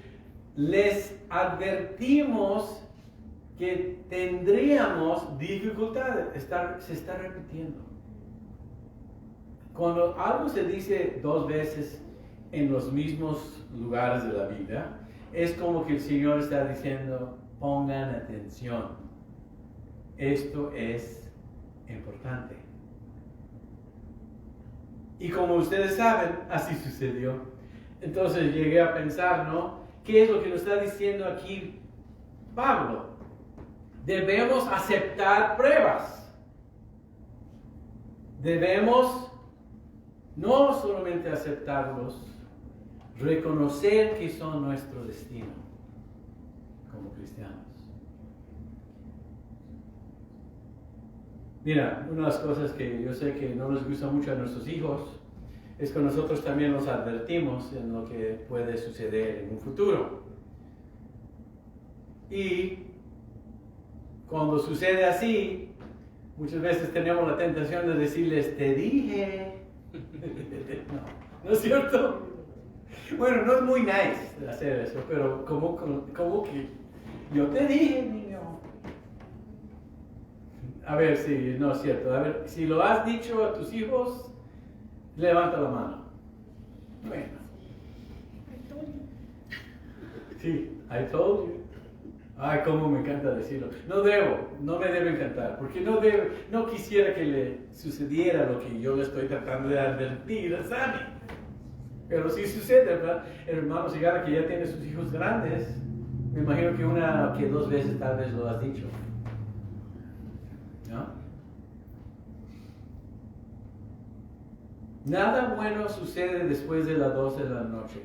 Les advertimos que tendríamos dificultades. Se está repitiendo. Cuando algo se dice dos veces en los mismos lugares de la Biblia, es como que el Señor está diciendo, pongan atención, esto es importante. Y como ustedes saben, así sucedió. Entonces llegué a pensar, ¿no? ¿Qué es lo que nos está diciendo aquí Pablo? Debemos aceptar pruebas. Debemos no solamente aceptarlos, reconocer que son nuestro destino como cristianos. Mira, una de las cosas que yo sé que no les gusta mucho a nuestros hijos es que nosotros también los advertimos en lo que puede suceder en un futuro. Y cuando sucede así, muchas veces tenemos la tentación de decirles, te dije. No es cierto. Bueno, no es muy nice hacer eso, pero como que yo te dije, niño. A ver si no es cierto. A ver, si lo has dicho a tus hijos, Levanta la mano. Bueno. Sí, I told you. Ay, cómo me encanta decirlo. No me debe encantar, porque no quisiera que le sucediera lo que yo le estoy tratando de advertir a Sammy. Pero sí sucede, ¿verdad? Hermano Segarra, que ya tiene sus hijos grandes, me imagino que una que dos veces tal vez lo has dicho. ¿No? Nada bueno sucede después de las 12 de la noche.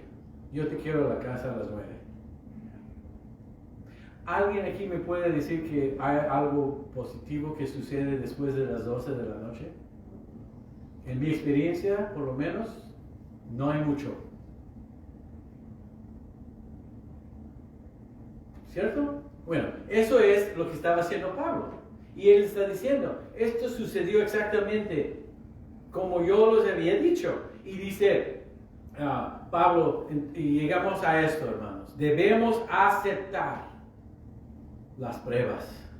Yo te quiero a la casa a las 9. ¿Alguien aquí me puede decir que hay algo positivo que sucede después de las 12 de la noche? En mi experiencia, por lo menos, no hay mucho. ¿Cierto? Bueno, eso es lo que estaba haciendo Pablo. Y él está diciendo, esto sucedió exactamente como yo los había dicho. Y dice, Pablo, y llegamos a esto, hermanos, debemos aceptar las pruebas,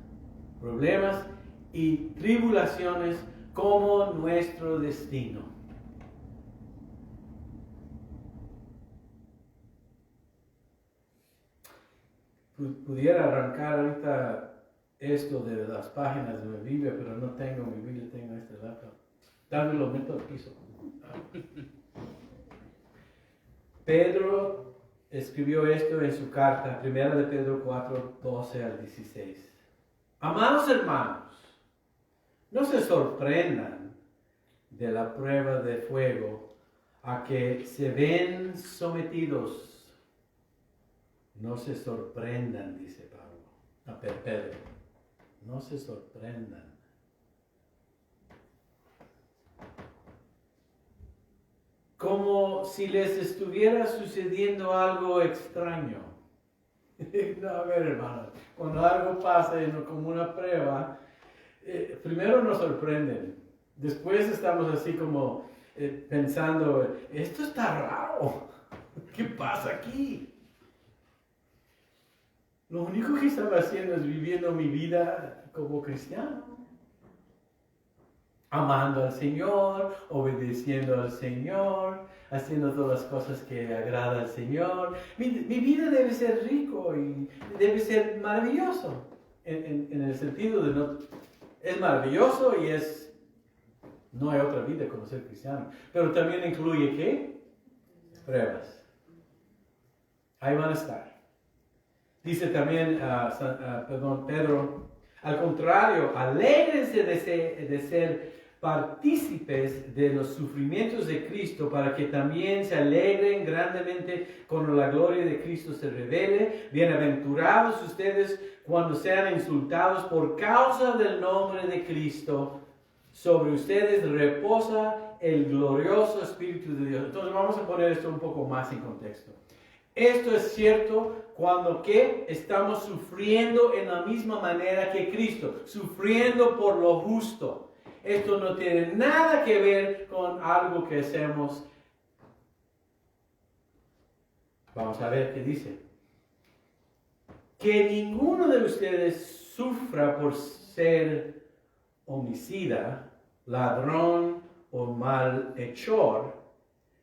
problemas y tribulaciones como nuestro destino. Pudiera arrancar ahorita esto de las páginas de mi Biblia, pero no tengo mi Biblia, tengo este laptop. Tal vez lo meto al piso. Pedro escribió esto en su carta, 1 de Pedro 4, 12 al 16. Amados hermanos, no se sorprendan de la prueba de fuego a que se ven sometidos. No se sorprendan, dice Pedro. No se sorprendan. Como si les estuviera sucediendo algo extraño. No, a ver, hermanos, cuando algo pasa como una prueba, primero nos sorprenden. Después estamos así como pensando, esto está raro. ¿Qué pasa aquí? Lo único que estaba haciendo es viviendo mi vida como cristiano. Amando al Señor, obedeciendo al Señor, haciendo todas las cosas que agrada al Señor. Mi vida debe ser rico y debe ser maravilloso. En el sentido de no... Es maravilloso y no hay otra vida como ser cristiano. Pero también incluye ¿qué? Pruebas. Ahí van a estar. Dice también, Pedro, al contrario, alégrense de ser partícipes de los sufrimientos de Cristo para que también se alegren grandemente cuando la gloria de Cristo se revele. Bienaventurados ustedes cuando sean insultados por causa del nombre de Cristo. Sobre ustedes reposa el glorioso Espíritu de Dios. Entonces vamos a poner esto un poco más en contexto. Esto es cierto cuando ¿qué? Estamos sufriendo en la misma manera que Cristo, sufriendo por lo justo. Esto no tiene nada que ver con algo que hacemos. Vamos a ver qué dice. Que ninguno de ustedes sufra por ser homicida, ladrón o malhechor,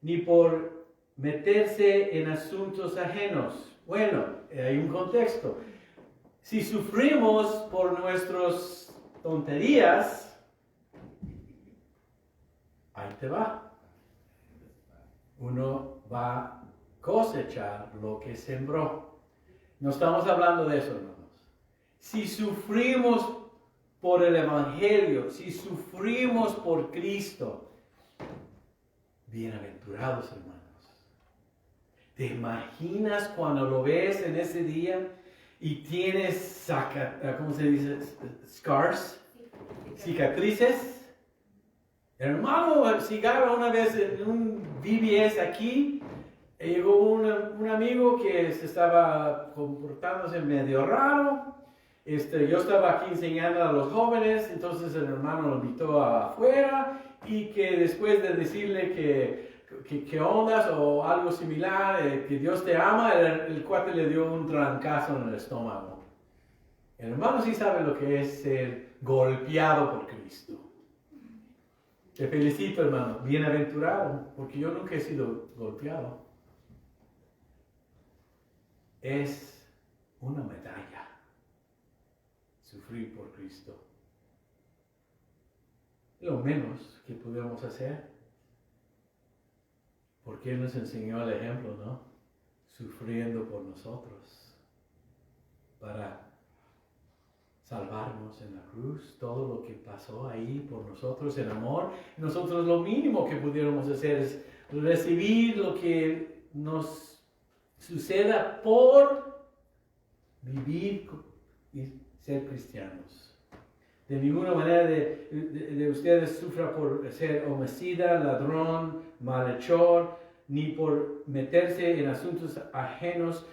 ni por meterse en asuntos ajenos. Bueno, hay un contexto. Si sufrimos por nuestras tonterías, ahí te va. Uno va a cosechar lo que sembró. No estamos hablando de eso, hermanos. Si sufrimos por el Evangelio, si sufrimos por Cristo, bienaventurados, hermanos. ¿Te imaginas cuando lo ves en ese día y tienes, ¿cómo se dice? Scars, cicatrices. Hermano Segarra, una vez en un VBS aquí, llegó un amigo que se estaba comportándose medio raro. Yo estaba aquí enseñando a los jóvenes, entonces el hermano lo invitó afuera y que después de decirle que ondas o algo similar, que Dios te ama, el cuate le dio un trancazo en el estómago. El hermano sí sabe lo que es ser golpeado por Cristo. Te felicito, hermano. Bienaventurado, porque yo nunca he sido golpeado. Es una medalla sufrir por Cristo. Lo menos que podemos hacer, porque Él nos enseñó el ejemplo, ¿no? Sufriendo por nosotros, para salvarnos en la cruz, todo lo que pasó ahí por nosotros en amor. Nosotros lo mínimo que pudiéramos hacer es recibir lo que nos suceda por vivir y ser cristianos. De ninguna manera de ustedes sufra por ser homicida, ladrón, malhechor, ni por meterse en asuntos ajenos,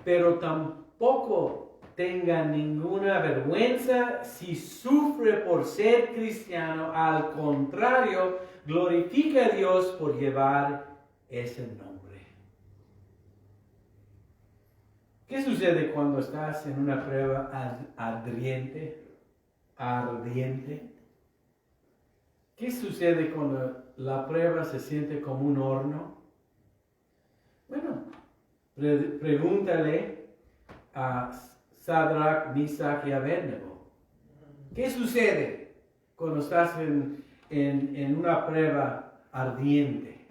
pero tampoco tenga ninguna vergüenza si sufre por ser cristiano. Al contrario, glorifica a Dios por llevar ese nombre. ¿Qué sucede cuando estás en una prueba ardiente? ¿Qué sucede cuando la prueba se siente como un horno? Bueno, pregúntale a Sadrach, Mesach y Abednego. ¿Qué sucede cuando estás en una prueba ardiente?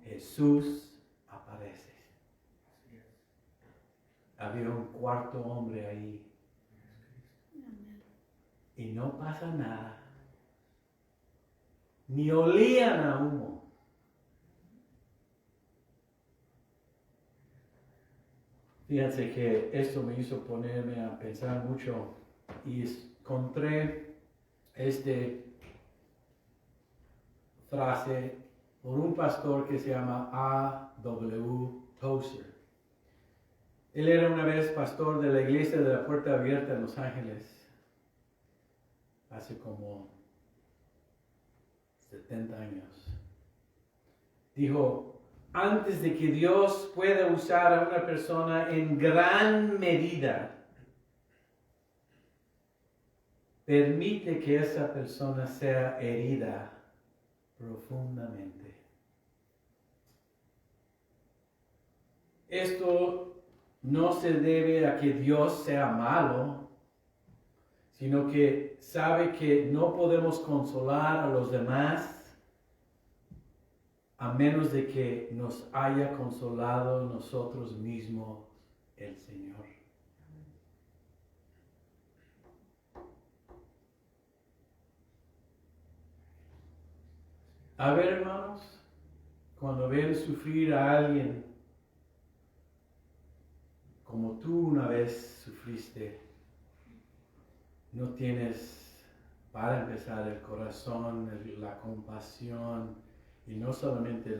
Jesús aparece. Había un cuarto hombre ahí. Y no pasa nada. Ni olían a humo. Fíjense que esto me hizo ponerme a pensar mucho y encontré esta frase por un pastor que se llama A.W. Tozer. Él era una vez pastor de la iglesia de la Puerta Abierta en Los Ángeles, hace como 70 años. Dijo: antes de que Dios pueda usar a una persona en gran medida, permite que esa persona sea herida profundamente. Esto no se debe a que Dios sea malo, sino que sabe que no podemos consolar a los demás a menos de que nos haya consolado nosotros mismos el Señor. A ver, hermanos, cuando ven sufrir a alguien como tú una vez sufriste, no tienes, para empezar, el corazón, la compasión y no solamente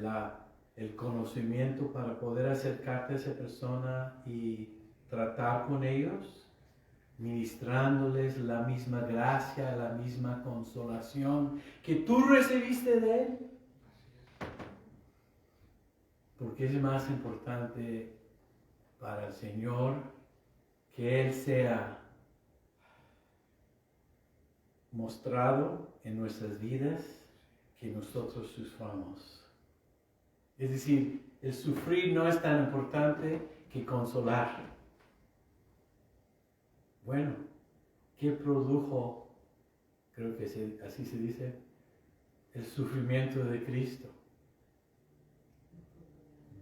el conocimiento para poder acercarte a esa persona y tratar con ellos, ministrándoles la misma gracia, la misma consolación que tú recibiste de Él. Porque es más importante para el Señor que Él sea mostrado en nuestras vidas que nosotros suframos. Es decir, el sufrir no es tan importante que consolar. Bueno, ¿qué produjo? Creo que así se dice, el sufrimiento de Cristo.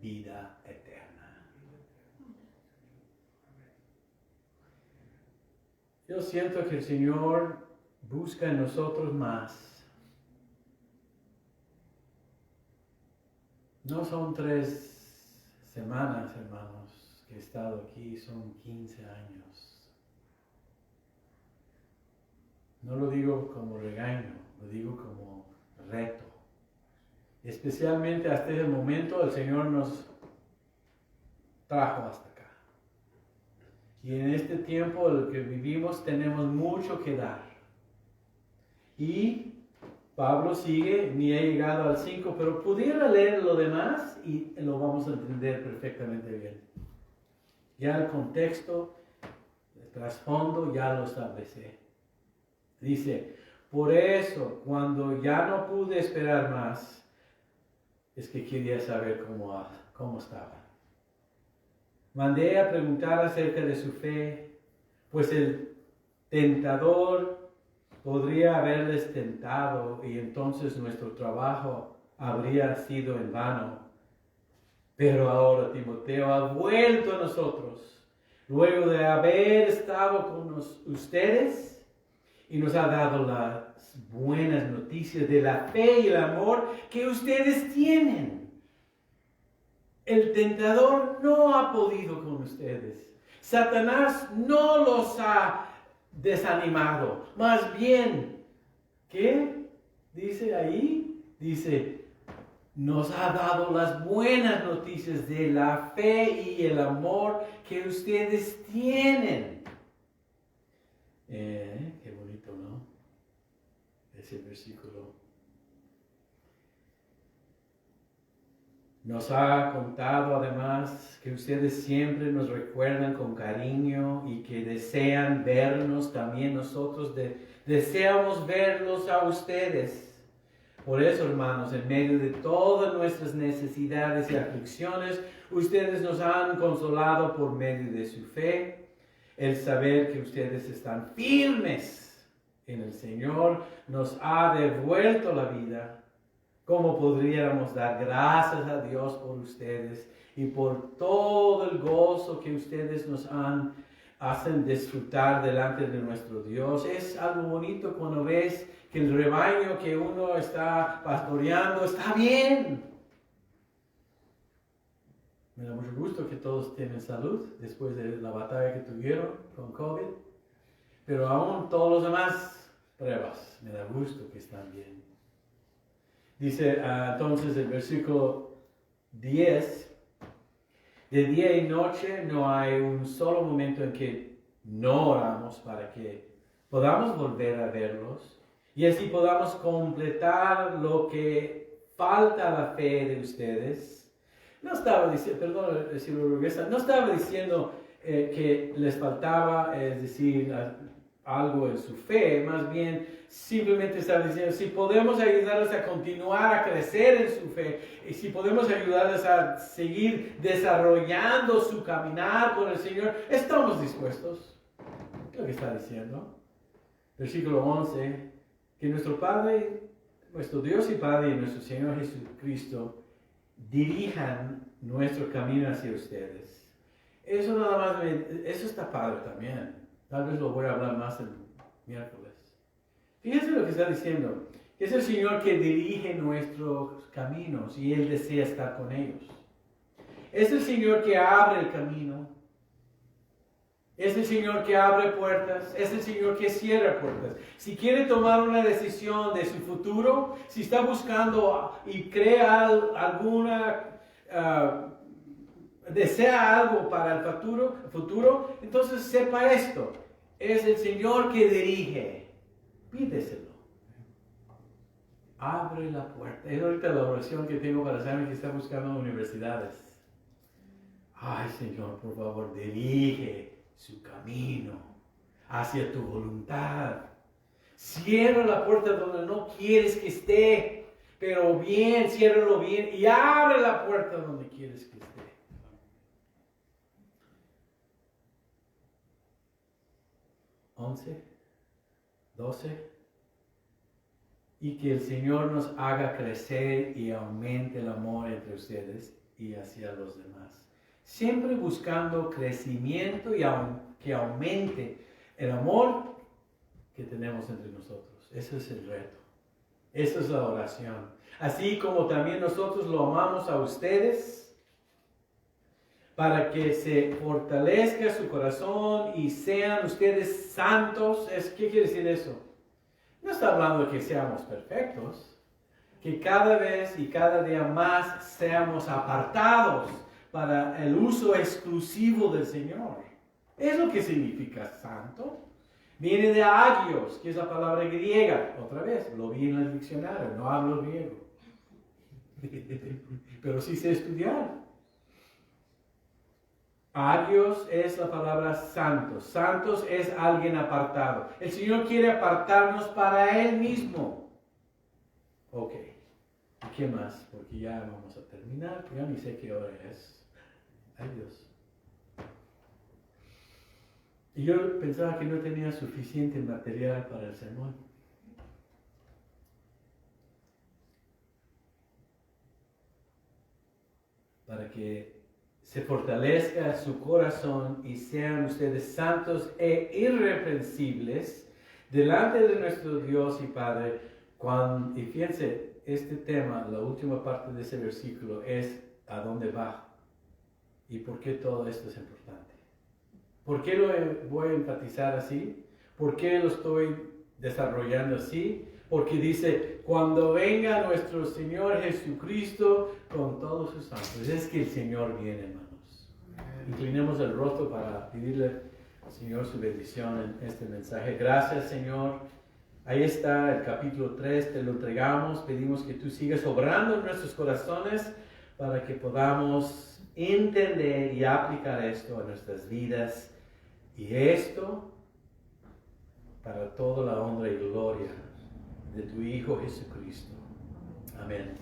Vida eterna. Yo siento que el Señor busca en nosotros más. No son 3 semanas, hermanos, que he estado aquí, son 15 años. No lo digo como regaño, lo digo como reto. Especialmente hasta ese momento el Señor nos trajo hasta acá. Y en este tiempo en el que vivimos tenemos mucho que dar. Y Pablo sigue, ni he llegado al 5, pero pudiera leer lo demás y lo vamos a entender perfectamente bien. Ya el contexto, el trasfondo ya lo establecí. Dice: Por eso, cuando ya no pude esperar más, es que quería saber cómo estaba. Mandé a preguntar acerca de su fe, pues el tentador podría haberles tentado y entonces nuestro trabajo habría sido en vano. Pero ahora Timoteo ha vuelto a nosotros, luego de haber estado con ustedes, y nos ha dado las buenas noticias de la fe y el amor que ustedes tienen. El tentador no ha podido con ustedes. Satanás no los ha desanimado. Más bien, ¿qué dice ahí? Dice, nos ha dado las buenas noticias de la fe y el amor que ustedes tienen. Qué bonito, ¿no? Ese versículo. Nos ha contado además que ustedes siempre nos recuerdan con cariño y que desean vernos también nosotros. Deseamos verlos a ustedes. Por eso, hermanos, en medio de todas nuestras necesidades y aflicciones, ustedes nos han consolado por medio de su fe. El saber que ustedes están firmes en el Señor nos ha devuelto la vida. ¿Cómo podríamos dar gracias a Dios por ustedes y por todo el gozo que ustedes nos hacen disfrutar delante de nuestro Dios? Es algo bonito cuando ves que el rebaño que uno está pastoreando está bien. Me da mucho gusto que todos tienen salud después de la batalla que tuvieron con COVID. Pero aún todos los demás pruebas, me da gusto que están bien. Dice entonces el versículo 10, de día y noche no hay un solo momento en que no oramos para que podamos volver a verlos y así podamos completar lo que falta a la fe de ustedes. No estaba diciendo, perdón si lo regresa, no estaba diciendo que les faltaba, es decir, algo en su fe, más bien simplemente estaba diciendo, si podemos ayudarles a continuar a crecer en su fe, y si podemos ayudarles a seguir desarrollando su caminar con el Señor, estamos dispuestos. Es lo que está diciendo. Versículo 11, que nuestro Padre, nuestro Dios y Padre y nuestro Señor Jesucristo dirijan nuestro camino hacia ustedes. Eso nada más, eso está padre también. Tal vez lo voy a hablar más el miércoles. Fíjense lo que está diciendo. Es el Señor que dirige nuestros caminos y Él desea estar con ellos. Es el Señor que abre el camino. Es el Señor que abre puertas. Es el Señor que cierra puertas. Si quiere tomar una decisión de su futuro, si está buscando y crea alguna... desea algo para el futuro, entonces sepa esto, es el Señor que dirige, pídeselo, abre la puerta. Es ahorita la oración que tengo para Sammy que está buscando universidades. Ay Señor, por favor, dirige su camino hacia tu voluntad. Cierra la puerta donde no quieres que esté, pero bien, ciérralo bien y abre la puerta donde quieres que esté. 11, 12, y que el Señor nos haga crecer y aumente el amor entre ustedes y hacia los demás. Siempre buscando crecimiento y que aumente el amor que tenemos entre nosotros. Ese es el reto. Esa es la oración. Así como también nosotros lo amamos a ustedes, para que se fortalezca su corazón y sean ustedes santos. ¿Qué quiere decir eso? No está hablando de que seamos perfectos, que cada vez y cada día más seamos apartados para el uso exclusivo del Señor. Es lo que significa santo. Viene de agios, que es la palabra griega. Otra vez, lo vi en el diccionario, no hablo griego. Pero sí sé estudiar. Agios es la palabra santos. Santos es alguien apartado. El Señor quiere apartarnos para Él mismo. Ok. ¿Y qué más? Porque ya vamos a terminar. Ya ni sé qué hora es. Ay Dios. Y yo pensaba que no tenía suficiente material para el sermón. Para que se fortalezca su corazón y sean ustedes santos e irreprensibles delante de nuestro Dios y Padre. Y fíjense, este tema, la última parte de ese versículo es a dónde va y por qué todo esto es importante. ¿Por qué lo voy a enfatizar así? ¿Por qué lo estoy desarrollando así? Porque dice, cuando venga nuestro Señor Jesucristo con todos sus santos. Es que el Señor viene, hermanos. Inclinemos el rostro para pedirle al Señor su bendición en este mensaje. Gracias, Señor. Ahí está el capítulo 3, te lo entregamos. Pedimos que tú sigas obrando en nuestros corazones para que podamos entender y aplicar esto a nuestras vidas. Y esto para toda la honra y gloria de tu Hijo Jesucristo. Amén.